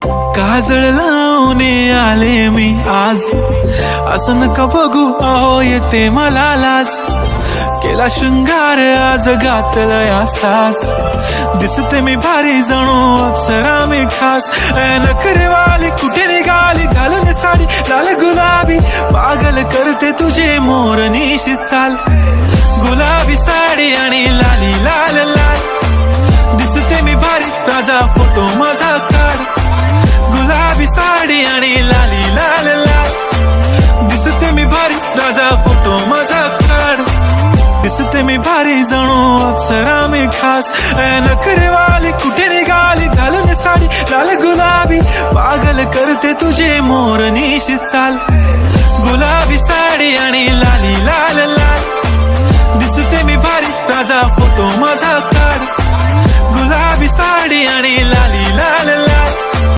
काजळ लावून आले मी आज, असं नका बघू अहो येते मला लाज. केला शृंगार आज घातलंय असाच, दिसते मी भारी जणू अप्सरा मी खास. नखरेवाली कुठे निघाली घालून साडी लाल गुलाबी, पागल करते तुझे मोरनीशी चाल. गुलाबी साडी आणि लाली लाल लाल, दिसते मी भारी राजा फोटो माझा काढ. गुलाबी साडी आणि लाली लाल लाल, दिसते मी भारी राजा फोटो माझा काढ. दिसते मी भारी जणू अप्सरा मी खास. नखरेवाली कुठे निघाली घालून साडी लाल गुलाबी, पागल करते तुझे मोरनीशी चाल. गुलाबी साडी आणि लाली लाल लाल, दिसते मी भारी राजा फोटो माझा काढ. गुलाबी साडी आणि लाली लाल लाल.